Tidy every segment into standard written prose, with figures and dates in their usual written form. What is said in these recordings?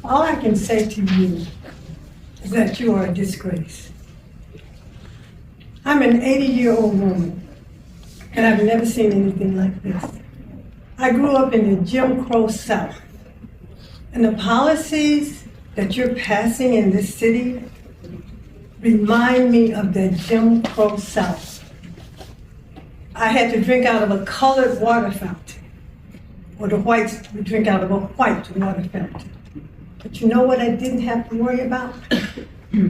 All I can say to you is that you are a disgrace. I'm an 80-year-old woman, and I've never seen anything like this. I grew up in the Jim Crow South, and the policies that you're passing in this city remind me of the Jim Crow South. I had to drink out of a colored water fountain, or the whites would drink out of a white water fountain. But you know what I didn't have to worry about?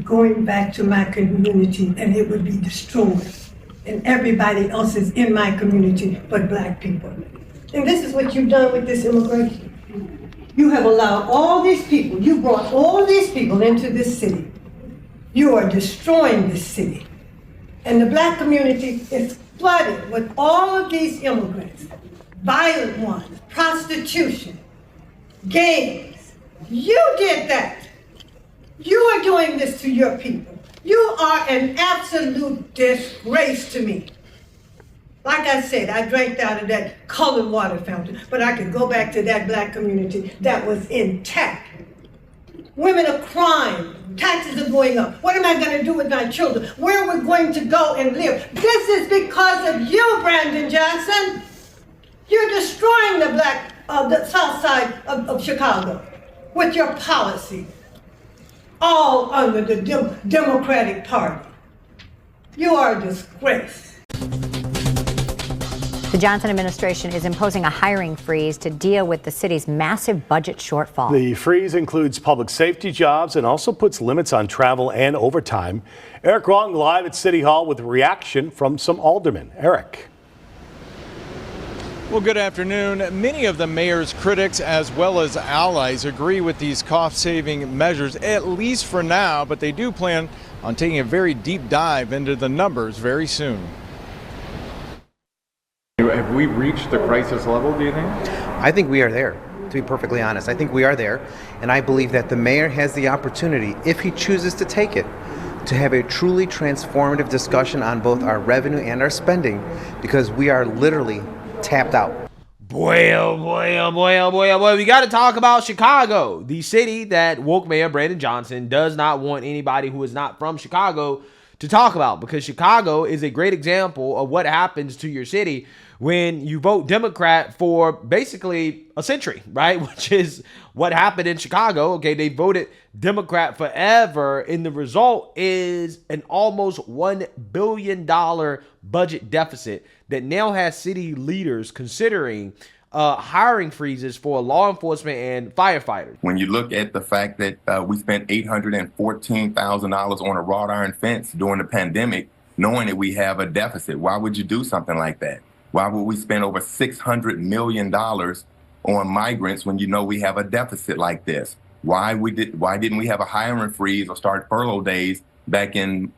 Going back to my community and it would be destroyed. And everybody else is in my community but Black people. And this is what you've done with this immigration. You have allowed all these people, you brought all these people into this city. You are destroying this city. And the Black community is flooded with all of these immigrants, violent ones, prostitution, gangs. You did that. You are doing this to your people. You are an absolute disgrace to me. Like I said, I drank out of that colored water fountain, but I could go back to that Black community that was intact. Women are crying. Taxes are going up. What am I going to do with my children? Where are we going to go and live? This is because of you, Brandon Johnson. You're destroying the South Side of Chicago with your policy, all under the Democratic Party. You are a disgrace. The Johnson administration is imposing a hiring freeze to deal with the city's massive budget shortfall. The freeze includes public safety jobs and also puts limits on travel and overtime. Eric Wong live at City Hall with a reaction from some aldermen. Eric. Well, good afternoon. Many of the mayor's critics as well as allies agree with these cost-saving measures, at least for now, but they do plan on taking a very deep dive into the numbers very soon. Have we reached the crisis level, do you think? I think we are there, to be perfectly honest. I think we are there, and I believe that the mayor has the opportunity, if he chooses to take it, to have a truly transformative discussion on both our revenue and our spending, because we are literally tapped out. Boy, oh boy, oh boy, oh boy, oh boy. We got to talk about Chicago, the city that woke Mayor Brandon Johnson does not want anybody who is not from Chicago to talk about, because Chicago is a great example of what happens to your city when you vote Democrat for basically a century, right? Which is what happened in Chicago. Okay, they voted Democrat forever, and the result is an almost $1 billion budget deficit that now has city leaders considering hiring freezes for law enforcement and firefighters. When you look at the fact that we spent $814,000 on a wrought iron fence during the pandemic, knowing that we have a deficit, why would you do something like that? Why would we spend over $600 million on migrants when you know we have a deficit like this? Why didn't we have a hiring freeze or start furlough days back in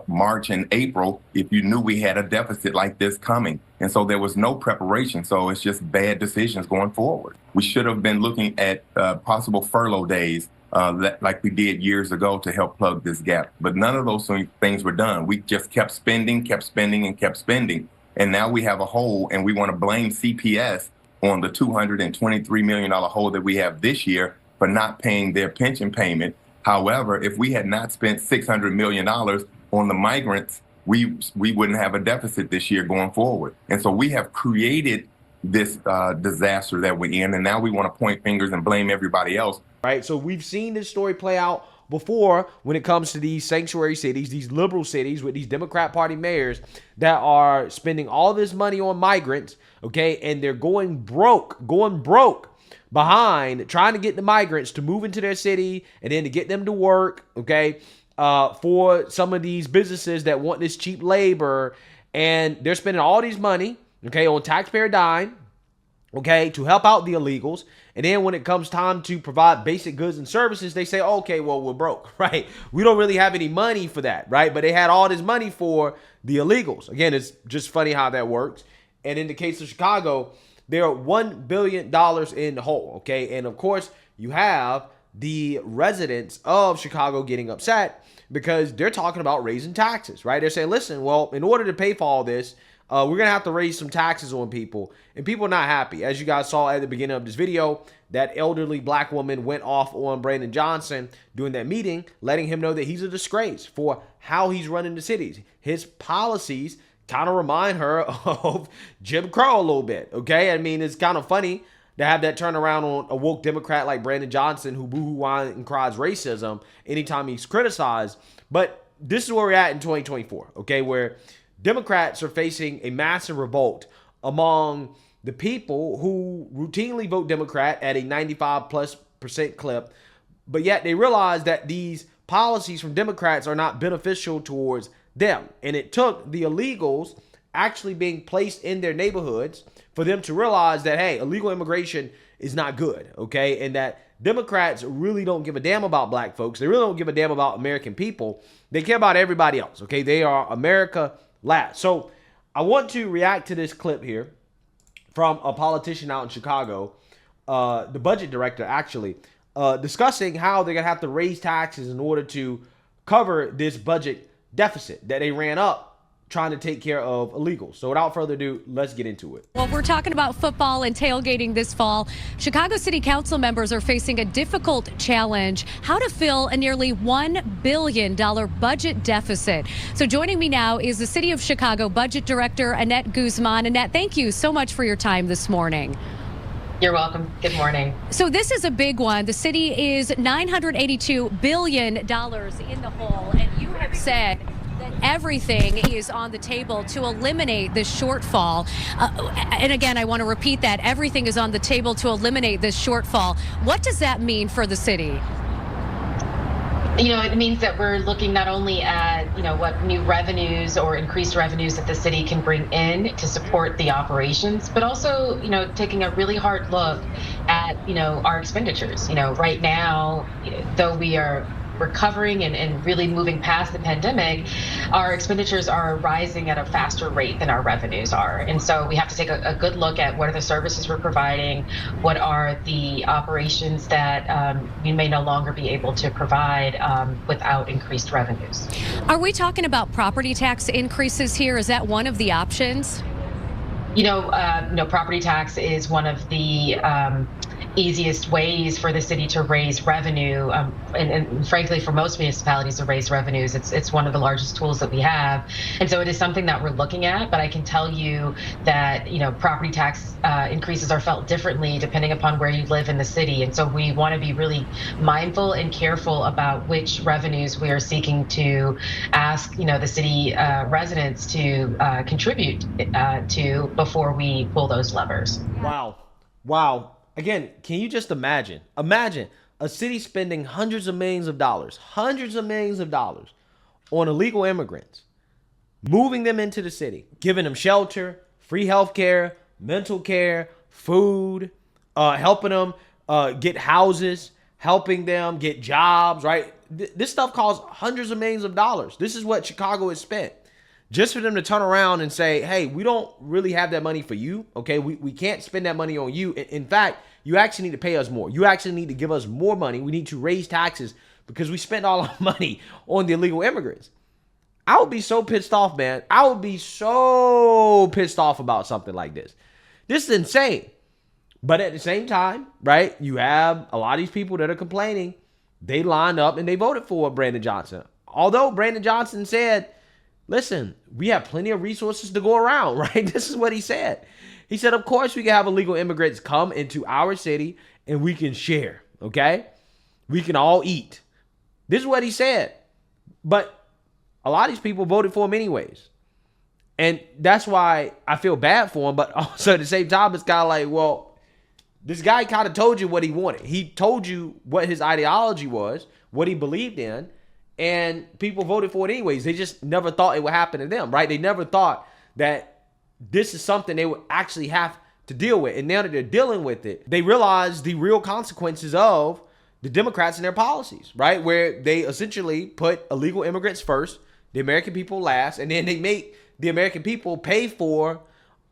March and April if you knew we had a deficit like this coming? And so there was no preparation. So it's just bad decisions going forward. We should have been looking at possible furlough days like we did years ago to help plug this gap. But none of those things were done. We just kept spending, and kept spending. And now we have a hole, and we want to blame CPS on the $223 million hole that we have this year for not paying their pension payment. However, if we had not spent $600 million on the migrants, we wouldn't have a deficit this year going forward. And so we have created this disaster that we're in, and now we want to point fingers and blame everybody else. Right, so we've seen this story play out before when it comes to these sanctuary cities, these liberal cities with these Democrat Party mayors that are spending all this money on migrants, okay, and they're going broke behind trying to get the migrants to move into their city and then to get them to work, okay, for some of these businesses that want this cheap labor, and they're spending all these money, okay, on taxpayer dime, okay, to help out the illegals. And then when it comes time to provide basic goods and services, they say, okay, well, we're broke, right? We don't really have any money for that, right? But they had all this money for the illegals. Again, it's just funny how that works. And in the case of Chicago, they're $1 billion in the hole, okay? And of course, you have the residents of Chicago getting upset because they're talking about raising taxes, right? They're saying, listen, well, in order to pay for all this, we're going to have to raise some taxes on people, and people are not happy. As you guys saw at the beginning of this video, that elderly black woman went off on Brandon Johnson during that meeting, letting him know that he's a disgrace for how he's running the cities. His policies kind of remind her of Jim Crow a little bit, okay? I mean, it's kind of funny to have that turnaround on a woke Democrat like Brandon Johnson, who boo-hoo whines and cries racism anytime he's criticized. But this is where we're at in 2024, okay, where Democrats are facing a massive revolt among the people who routinely vote Democrat at a 95+% clip, but yet they realize that these policies from Democrats are not beneficial towards them. And it took the illegals actually being placed in their neighborhoods for them to realize that, hey, illegal immigration is not good, okay? And that Democrats really don't give a damn about black folks. They really don't give a damn about American people. They care about everybody else, okay? They are America last. So I want to react to this clip here from a politician out in Chicago, the budget director actually, discussing how they're going to have to raise taxes in order to cover this budget deficit that they ran up trying to take care of illegals. So without further ado, let's get into it. Well, we're talking about football and tailgating this fall. Chicago City Council members are facing a difficult challenge: how to fill a nearly $1 billion budget deficit. So joining me now is the City of Chicago Budget Director, Annette Guzman. Annette, thank you so much for your time this morning. You're welcome. Good morning. So this is a big one. The city is $982 billion in the hole, and you have said that everything is on the table to eliminate this shortfall. And again, I want to repeat that. Everything is on the table to eliminate this shortfall. What does that mean for the city? You know, it means that we're looking not only at, what new revenues or increased revenues that the city can bring in to support the operations, but also, taking a really hard look at, our expenditures. Right now, though we are recovering and really moving past the pandemic, our expenditures are rising at a faster rate than our revenues are. And so we have to take a good look at what are the services we're providing, what are the operations that we may no longer be able to provide without increased revenues. Are we talking about property tax increases here? Is that one of the options? Property tax is one of the easiest ways for the city to raise revenue, and frankly, for most municipalities to raise revenues, it's one of the largest tools that we have. And so it is something that we're looking at, but I can tell you that, property tax increases are felt differently depending upon where you live in the city. And so we want to be really mindful and careful about which revenues we are seeking to ask, the city residents to contribute to before we pull those levers. Wow. Again, can you just imagine a city spending hundreds of millions of dollars on illegal immigrants, moving them into the city, giving them shelter, free health care, mental care, food, helping them get houses, helping them get jobs, right? This stuff costs hundreds of millions of dollars. This is what Chicago has spent. Just for them to turn around and say, hey, we don't really have that money for you, okay? We can't spend that money on you. In fact, you actually need to pay us more. You actually need to give us more money. We need to raise taxes because we spend all our money on the illegal immigrants. I would be so pissed off, man. I would be so pissed off about something like this. This is insane. But at the same time, right, you have a lot of these people that are complaining. They lined up and they voted for Brandon Johnson. Although Brandon Johnson said, listen, we have plenty of resources to go around, right? This is what he said. He said, of course, we can have illegal immigrants come into our city and we can share, okay? We can all eat. This is what he said. But a lot of these people voted for him anyways. And that's why I feel bad for him. But also at the same time, it's kind of like, well, this guy kind of told you what he wanted. He told you what his ideology was, what he believed in. And people voted for it anyways. They just never thought it would happen to them, right? They never thought that this is something they would actually have to deal with. And now that they're dealing with it, they realize the real consequences of the Democrats and their policies, right? Where they essentially put illegal immigrants first, the American people last, and then they make the American people pay for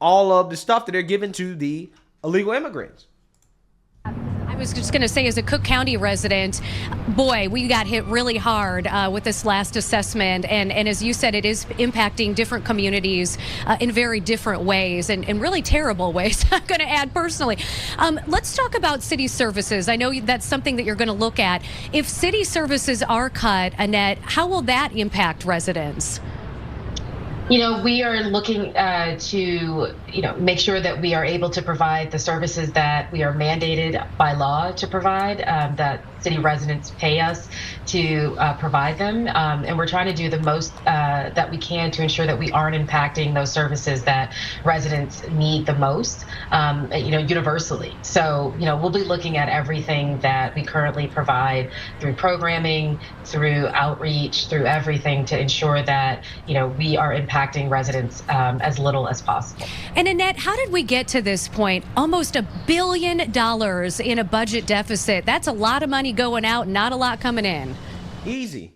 all of the stuff that they're giving to the illegal immigrants. I I was just going to say, as a Cook County resident, boy, we got hit really hard with this last assessment. And as you said, it is impacting different communities in very different ways and really terrible ways, I'm going to add personally. Let's talk about city services. I know that's something that you're going to look at. If city services are cut, Annette, how will that impact residents? We are looking to, make sure that we are able to provide the services that we are mandated by law to provide, that city residents pay us to provide them. And we're trying to do the most that we can to ensure that we aren't impacting those services that residents need the most, universally. So, we'll be looking at everything that we currently provide through programming, through outreach, through everything to ensure that, we are impacting residents as little as possible. And Annette, how did we get to this point? Almost $1 billion in a budget deficit. That's a lot of money going out, not a lot coming in. Easy.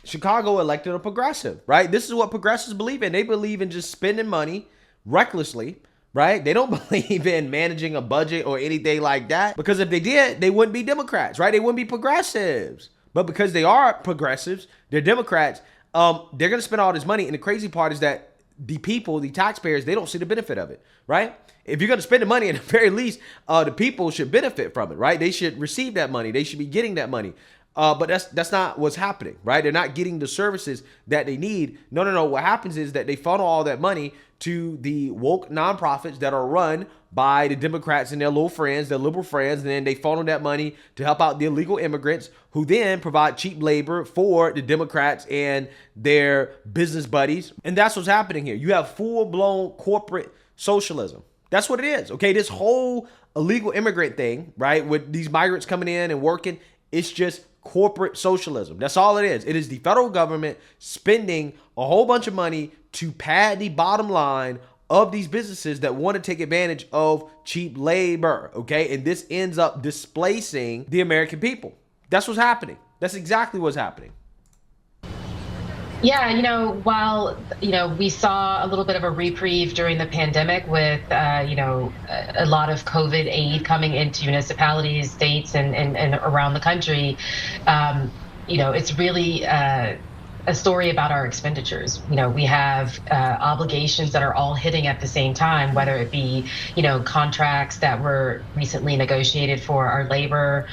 Chicago elected a progressive, right? This is what progressives believe in. They believe in just spending money recklessly, right? They don't believe in managing a budget or anything like that, because if they did, they wouldn't be Democrats, right? They wouldn't be progressives. But because they are progressives, they're Democrats, they're going to spend all this money. And the crazy part is that the people, the taxpayers, they don't see the benefit of it, right? If you're going to spend the money, at the very least, the people should benefit from it, right? They should receive that money. They should be getting that money. But that's not what's happening, right? They're not getting the services that they need. No. What happens is that they funnel all that money to the woke nonprofits that are run by the Democrats and their little friends, their liberal friends, and then they funnel that money to help out the illegal immigrants, who then provide cheap labor for the Democrats and their business buddies. And that's what's happening here. You have full-blown corporate socialism. That's what it is, okay? This whole illegal immigrant thing, right, with these migrants coming in and working, it's just corporate socialism. That's all it is. It is the federal government spending a whole bunch of money to pad the bottom line of these businesses that want to take advantage of cheap labor, okay? And this ends up displacing the American people. That's what's happening. That's exactly what's happening. Yeah, while, we saw a little bit of a reprieve during the pandemic with, a lot of COVID aid coming into municipalities, states, and around the country, it's really a story about our expenditures. We have obligations that are all hitting at the same time, whether it be, contracts that were recently negotiated for our labor,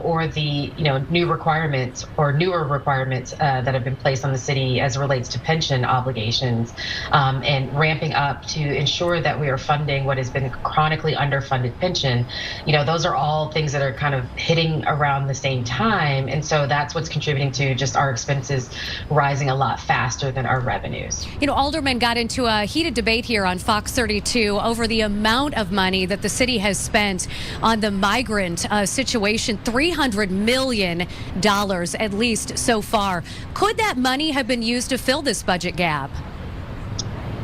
or the, new requirements or newer requirements that have been placed on the city as it relates to pension obligations, and ramping up to ensure that we are funding what has been chronically underfunded pension. Those are all things that are kind of hitting around the same time. And so that's what's contributing to just our expenses rising a lot faster than our revenues. Aldermen got into a heated debate here on Fox 32 over the amount of money that the city has spent on the migrant situation. $300 million at least so far. Could that money have been used to fill this budget gap?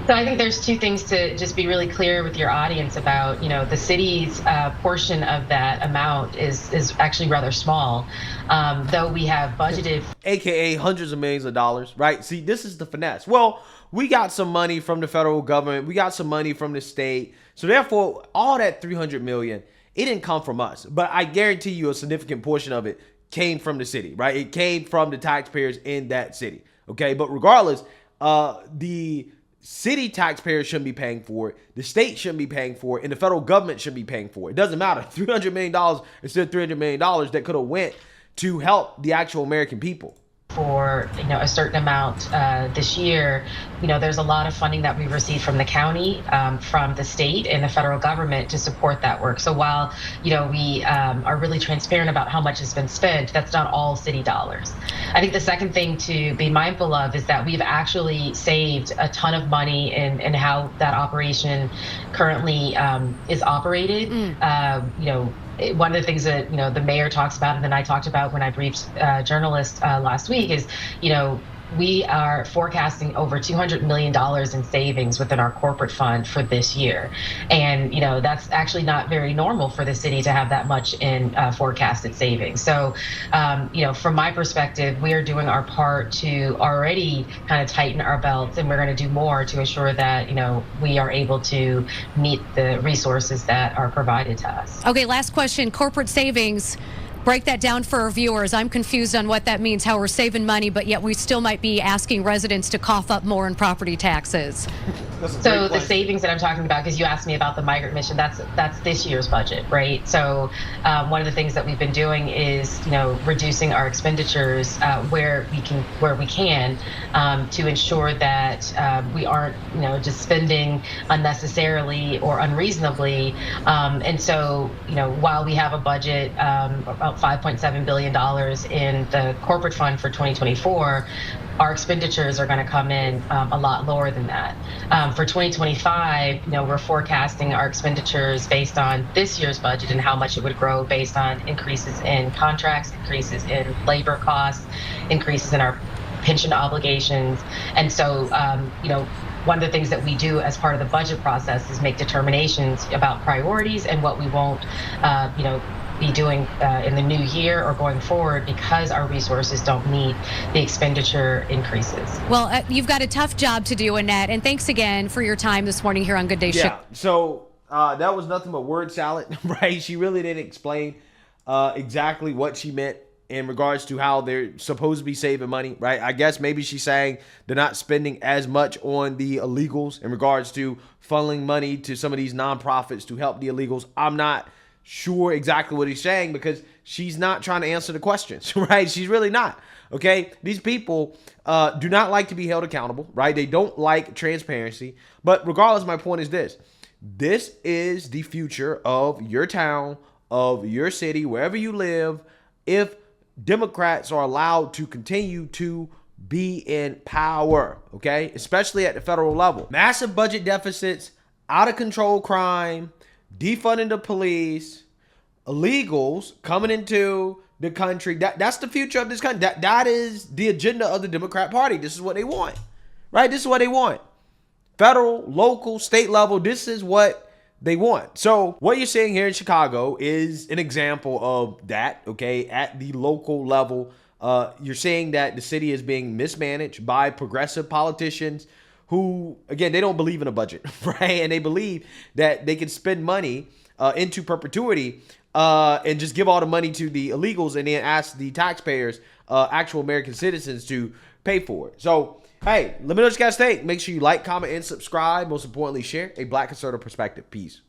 So I think there's two things to just be really clear with your audience about. The city's portion of that amount is actually rather small, though we have budgeted, AKA hundreds of millions of dollars, right? See, this is the finesse. Well, we got some money from the federal government. We got some money from the state. So therefore, all that $300 million, it didn't come from us. But I guarantee you a significant portion of it came from the city, right? It came from the taxpayers in that city, okay? But regardless, the city taxpayers shouldn't be paying for it. The state shouldn't be paying for it. And the federal government should be paying for it. It doesn't matter. $300 million instead of $300 million that could have went to help the actual American people. For a certain amount this year, there's a lot of funding that we received from the county, from the state and the federal government to support that work. So while we are really transparent about how much has been spent, that's not all city dollars. I think the second thing to be mindful of is that we've actually saved a ton of money in how that operation currently is operated. One of the things that the mayor talks about, and then I talked about when I briefed journalists last week, is we are forecasting over $200 million in savings within our corporate fund for this year. And, that's actually not very normal for the city to have that much in forecasted savings. So, from my perspective, we are doing our part to already kind of tighten our belts, and we're going to do more to ensure that, we are able to meet the resources that are provided to us. Okay, last question. Corporate savings. Break that down for our viewers. I'm confused on what that means, how we're saving money, but yet we still might be asking residents to cough up more in property taxes. So the savings that I'm talking about, because you asked me about the migrant mission, that's this year's budget, right? So one of the things that we've been doing is, reducing our expenditures where we can to ensure that we aren't, just spending unnecessarily or unreasonably. And so, while we have a budget about $5.7 billion in the corporate fund for 2024, our expenditures are going to come in a lot lower than that. For 2025, we're forecasting our expenditures based on this year's budget and how much it would grow based on increases in contracts, increases in labor costs, increases in our pension obligations. And so, one of the things that we do as part of the budget process is make determinations about priorities and what we won't, be doing in the new year or going forward because our resources don't meet the expenditure increases. Well, you've got a tough job to do, Annette, and thanks again for your time this morning here on Good Day Yeah, so that was nothing but word salad, right? She really didn't explain exactly what she meant in regards to how they're supposed to be saving money, right? I guess maybe she's saying they're not spending as much on the illegals in regards to funneling money to some of these nonprofits to help the illegals. I'm not sure exactly what he's saying because she's not trying to answer the questions, right? She's really not. Okay, these people do not like to be held accountable, right? They don't like transparency. But regardless, my point is this. This is the future of your town, of your city, wherever you live, if Democrats are allowed to continue to be in power, okay? Especially at the federal level. Massive budget deficits, out of control crime, defunding the police, illegals coming into the country. That's the future of this country. That is the agenda of the Democrat Party. This is what they want, right? This is what they want. Federal, local, state level. This is what they want. So what you're seeing here in Chicago is an example of that, okay? At the local level, you're seeing that the city is being mismanaged by progressive politicians who, again, they don't believe in a budget, right? And they believe that they can spend money into perpetuity and just give all the money to the illegals and then ask the taxpayers, actual American citizens, to pay for it. So, hey, let me know what you guys think. Make sure you like, comment, and subscribe. Most importantly, share a Black conservative perspective. Peace.